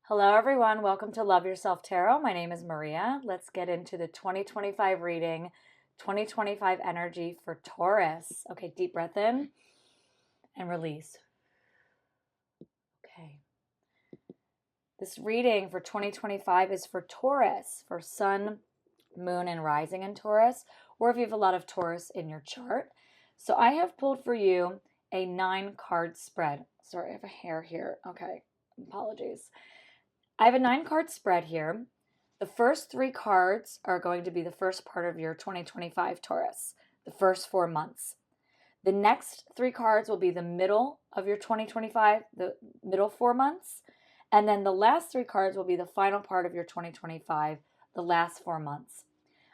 Hello, everyone. Welcome to Love Yourself Tarot. My name is Maria. Let's get into the 2025 reading, 2025 energy for Taurus. Okay, deep breath in and release. Okay. This reading for 2025 is for Taurus, for Sun, Moon, and Rising in Taurus, or if you have a lot of Taurus in your chart. So I have pulled for you a 9-card spread. Sorry, I have a hair here. Okay, apologies. I have a 9-card spread here. The first 3 cards are going to be the first part of your 2025 Taurus, the first 4 months. The next 3 cards will be the middle of your 2025, the middle 4 months. And then the last 3 cards will be the final part of your 2025, the last 4 months.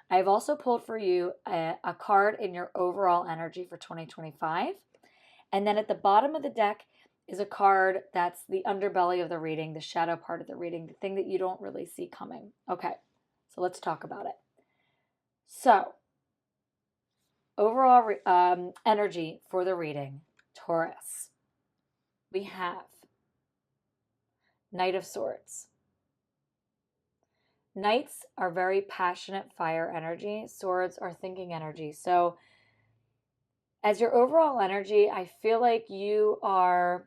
I have also pulled for you a card in your overall energy for 2025. And then at the bottom of the deck is a card that's the underbelly of the reading, the shadow part of the reading, the thing that you don't really see coming. Okay, so let's talk about it. So, overall energy for the reading, Taurus. We have Knight of Swords. Knights are very passionate fire energy. Swords are thinking energy. So, as your overall energy, I feel like you are,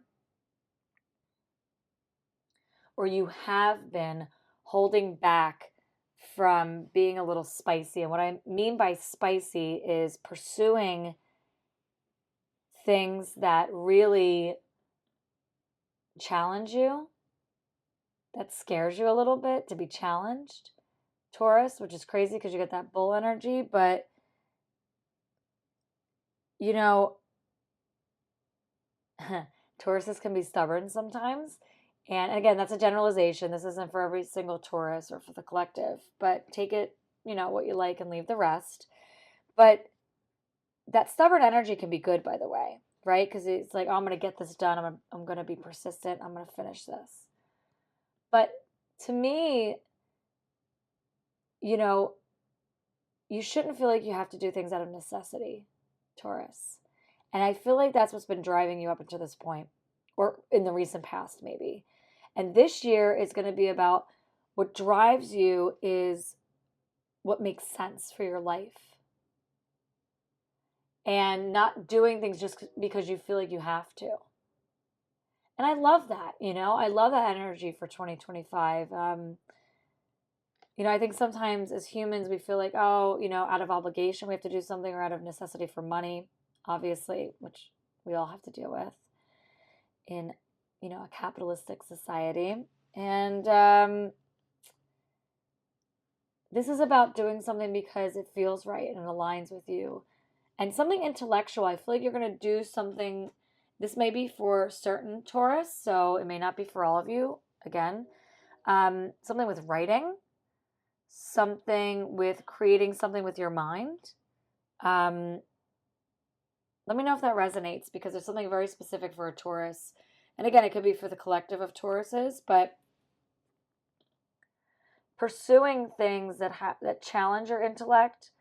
or you have been holding back from being a little spicy. And what I mean by spicy is pursuing things that really challenge you, that scares you a little bit to be challenged. Taurus, which is crazy because you get that bull energy, but you know, Tauruses can be stubborn sometimes. And again, that's a generalization. This isn't for every single Taurus or for the collective, but take it, what you like and leave the rest. But that stubborn energy can be good, by the way, right? Because it's like, oh, I'm going to get this done. I'm going to be persistent. I'm going to finish this. But to me, you shouldn't feel like you have to do things out of necessity, Taurus. And I feel like that's what's been driving you up until this point, or in the recent past, maybe. And this year is going to be about what drives you is what makes sense for your life. And not doing things just because you feel like you have to. And I love that, I love that energy for 2025. I think sometimes as humans, we feel like, oh, out of obligation, we have to do something, or out of necessity for money, obviously, which we all have to deal with in, a capitalistic society. And this is about doing something because it feels right and it aligns with you. And something intellectual, I feel like you're going to do something. This may be for certain Taurus, so it may not be for all of you. Again, something with writing, something with creating something with your mind. Let me know if that resonates, because there's something very specific for a Taurus. And again, it could be for the collective of Tauruses, but pursuing things that challenge your intellect,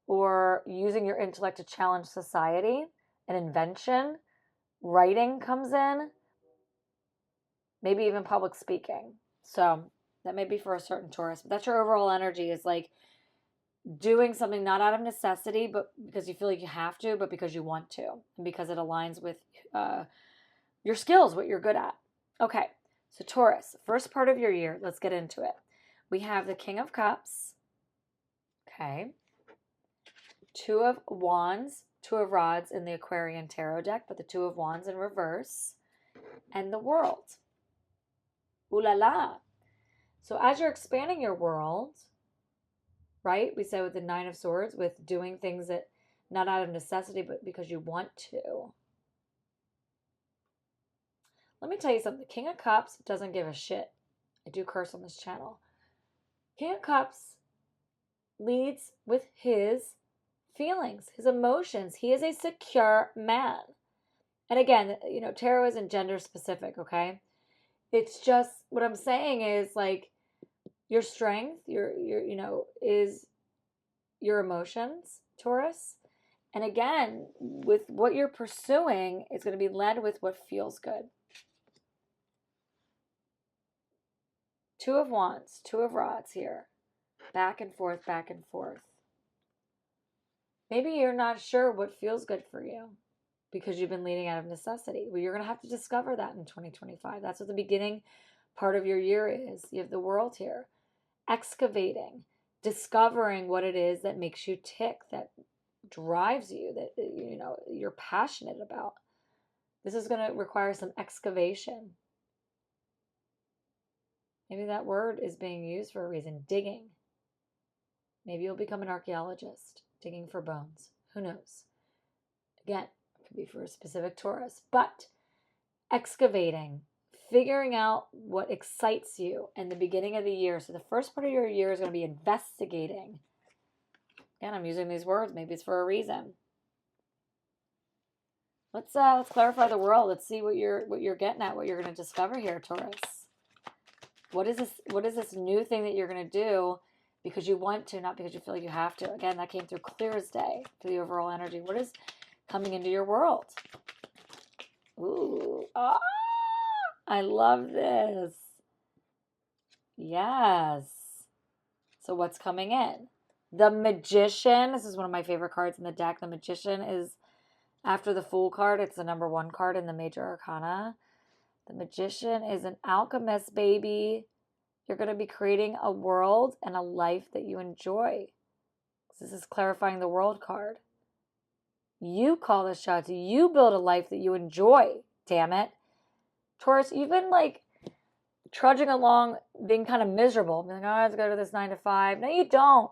or using your intellect to challenge society, an invention, writing comes in, maybe even public speaking. So that may be for a certain Taurus, but that's your overall energy, is like doing something not out of necessity, but because you feel like you have to, but because you want to, and because it aligns with your skills, what you're good at. Okay, so Taurus, first part of your year, let's get into it. We have the King of Cups, okay, 2 of Wands, 2 of Rods in the Aquarian Tarot deck, but the 2 of Wands in reverse, and the World. Ooh la la. So as you're expanding your world, right, we said with the 9 of Swords, with doing things that not out of necessity, but because you want to. Let me tell you something. The King of Cups doesn't give a shit. I do curse on this channel. King of Cups leads with his feelings, his emotions. He is a secure man. And again, tarot isn't gender specific, okay? It's just, what I'm saying is, like, your strength, is your emotions, Taurus. And again, with what you're pursuing, it's going to be led with what feels good. Two of Wands, Two of Rods here. Back and forth, back and forth. Maybe you're not sure what feels good for you because you've been leading out of necessity. Well, you're going to have to discover that in 2025. That's what the beginning part of your year is. You have the World here. Excavating, discovering what it is that makes you tick, that drives you, that you're passionate about. This is going to require some excavation. Maybe that word is being used for a reason. Digging. Maybe you'll become an archaeologist, digging for bones. Who knows? Again, it could be for a specific Taurus. But excavating, figuring out what excites you in the beginning of the year. So the first part of your year is going to be investigating. Again, I'm using these words. Maybe it's for a reason. Let's clarify the world. Let's see what you're getting at, what you're going to discover here, Taurus. What is this new thing that you're going to do because you want to, not because you feel like you have to? Again, that came through clear as day for the overall energy. What is coming into your world? Ooh. Ah, I love this. Yes. So what's coming in? The Magician. This is one of my favorite cards in the deck. The Magician is after the Fool card. It's the number 1 card in the Major Arcana. The Magician is an alchemist, baby. You're going to be creating a world and a life that you enjoy. This is clarifying the World card. You call the shots. You build a life that you enjoy. Damn it. Taurus, you've been like trudging along, being kind of miserable. Being like, oh, I have to go to this 9 to 5. No, you don't.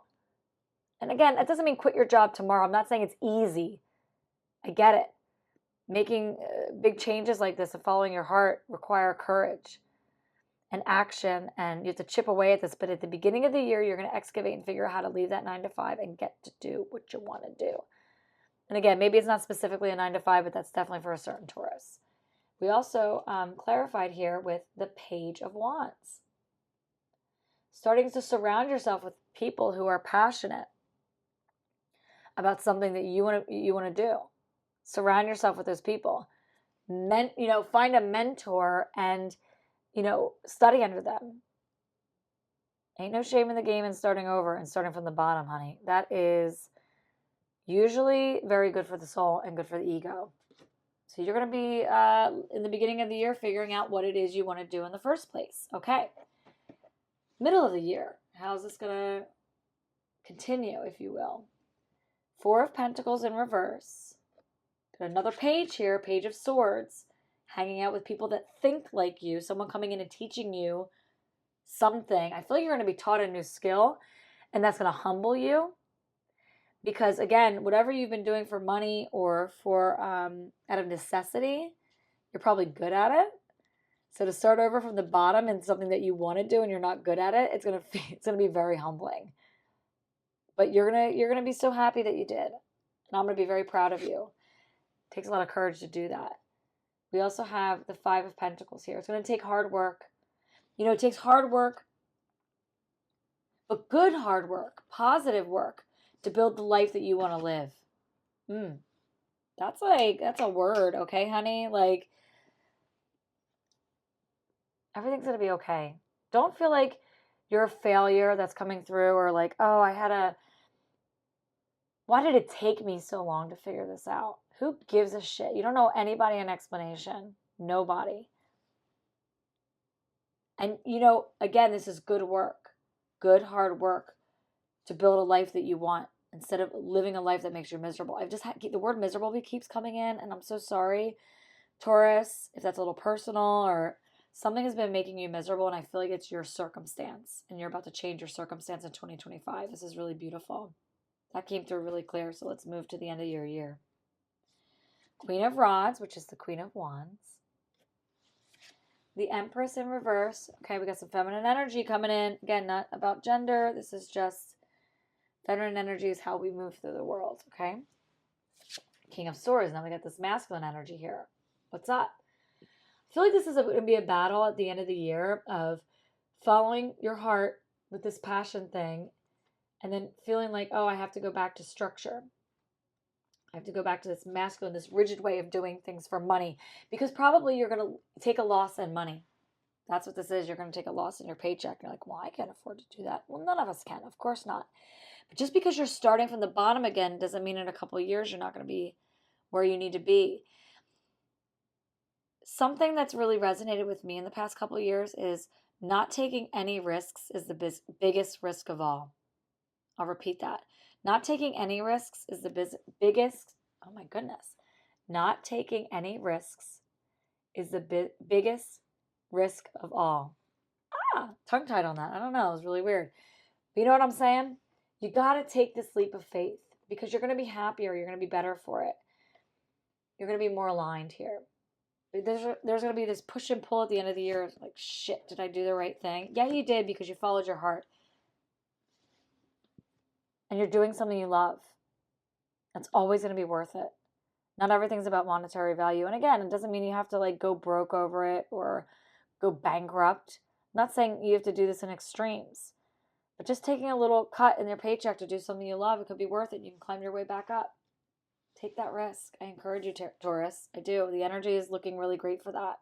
And again, that doesn't mean quit your job tomorrow. I'm not saying it's easy. I get it. Making big changes like this and following your heart require courage and action, and you have to chip away at this. But at the beginning of the year, you're going to excavate and figure out how to leave that 9 to 5 and get to do what you want to do. And again, maybe it's not specifically a 9 to 5, but that's definitely for a certain Taurus. We also clarified here with the Page of Wands. Starting to surround yourself with people who are passionate about something that you want to do. Surround yourself with those people. Find a mentor and, study under them. Ain't no shame in the game in starting over and starting from the bottom, honey. That is usually very good for the soul and good for the ego. So you're going to be, in the beginning of the year, figuring out what it is you want to do in the first place. Okay. Middle of the year. How's this going to continue, if you will? 4 of Pentacles in reverse. Got another page here, Page of Swords. Hanging out with people that think like you. Someone coming in and teaching you something. I feel like you're going to be taught a new skill, and that's going to humble you. Because again, whatever you've been doing for money or for out of necessity, you're probably good at it. So to start over from the bottom in something that you want to do and you're not good at it, it's gonna be very humbling. But you're gonna be so happy that you did, and I'm gonna be very proud of you. It takes a lot of courage to do that. We also have the 5 of Pentacles here. It's gonna take hard work. It takes hard work, but good hard work, positive work, to build the life that you want to live. That's a word, okay, honey? Like, everything's going to be okay. Don't feel like you're a failure that's coming through, or like, oh, why did it take me so long to figure this out? Who gives a shit? You don't owe anybody an explanation. Nobody. And, again, this is good work. Good hard work to build a life that you want instead of living a life that makes you miserable. The word miserable keeps coming in, and I'm so sorry, Taurus, if that's a little personal or something has been making you miserable, and I feel like it's your circumstance, and you're about to change your circumstance in 2025. This is really beautiful. That came through really clear, so let's move to the end of your year. Queen of Rods, which is the Queen of Wands. The Empress in reverse. Okay, we got some feminine energy coming in. Again, not about gender. This is just feminine energy is how we move through the world, okay? King of Swords. Now we got this masculine energy here. What's up? I feel like this is going to be a battle at the end of the year of following your heart with this passion thing and then feeling like, oh, I have to go back to structure. I have to go back to this masculine, this rigid way of doing things for money, because probably you're going to take a loss in money. That's what this is. You're going to take a loss in your paycheck. You're like, well, I can't afford to do that. Well, none of us can. Of course not. But just because you're starting from the bottom again doesn't mean in a couple of years you're not going to be where you need to be. Something that's really resonated with me in the past couple of years is not taking any risks is the biggest risk of all. I'll repeat that. Not taking any risks is the biggest, oh my goodness. Not taking any risks is the biggest risk of all. Tongue-tied on that. I don't know. It was really weird. But you know what I'm saying? You got to take this leap of faith because you're going to be happier. You're going to be better for it. You're going to be more aligned here. There's going to be this push and pull at the end of the year. Like, shit, did I do the right thing? Yeah, you did because you followed your heart. And you're doing something you love. That's always going to be worth it. Not everything's about monetary value. And again, it doesn't mean you have to like go broke over it or go bankrupt. I'm not saying you have to do this in extremes. But just taking a little cut in your paycheck to do something you love, it could be worth it. You can climb your way back up. Take that risk. I encourage you, Taurus. I do. The energy is looking really great for that.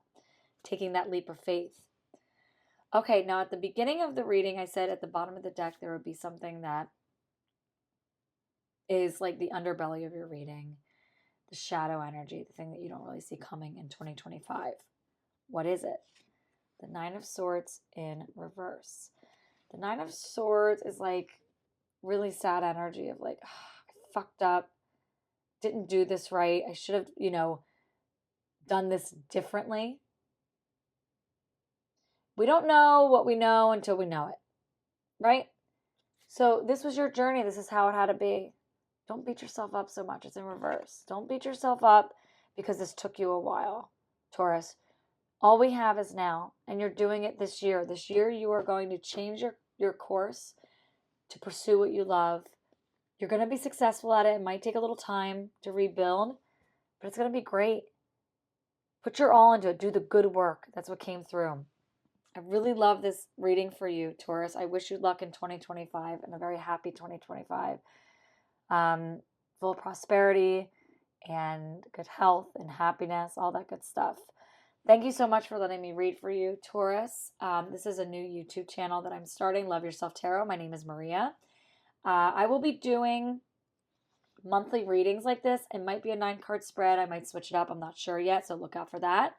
Taking that leap of faith. Okay, now at the beginning of the reading, I said at the bottom of the deck, there would be something that is like the underbelly of your reading, the shadow energy, the thing that you don't really see coming in 2025. What is it? The Nine of Swords in reverse. The Nine of Swords is like really sad energy of like, I fucked up, didn't do this right. I should have, done this differently. We don't know what we know until we know it, right? So this was your journey. This is how it had to be. Don't beat yourself up so much. It's in reverse. Don't beat yourself up because this took you a while, Taurus. All we have is now, and you're doing it this year. This year you are going to change your course to pursue what you love. You're going to be successful at it. It might take a little time to rebuild, but it's going to be great. Put your all into it. Do the good work. That's what came through. I really love this reading for you, Taurus. I wish you luck in 2025 and a very happy 2025. Full of prosperity and good health and happiness, all that good stuff. Thank you so much for letting me read for you, Taurus. This is a new YouTube channel that I'm starting, Love Yourself Tarot. My name is Maria. I will be doing monthly readings like this. It might be a 9-card spread. I might switch it up. I'm not sure yet, so look out for that.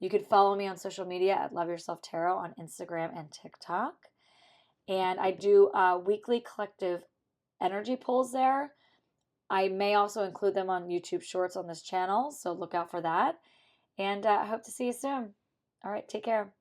You could follow me on social media at Love Yourself Tarot on Instagram and TikTok. And I do weekly collective energy pulls there. I may also include them on YouTube Shorts on this channel, so look out for that. And I hope to see you soon. All right, take care.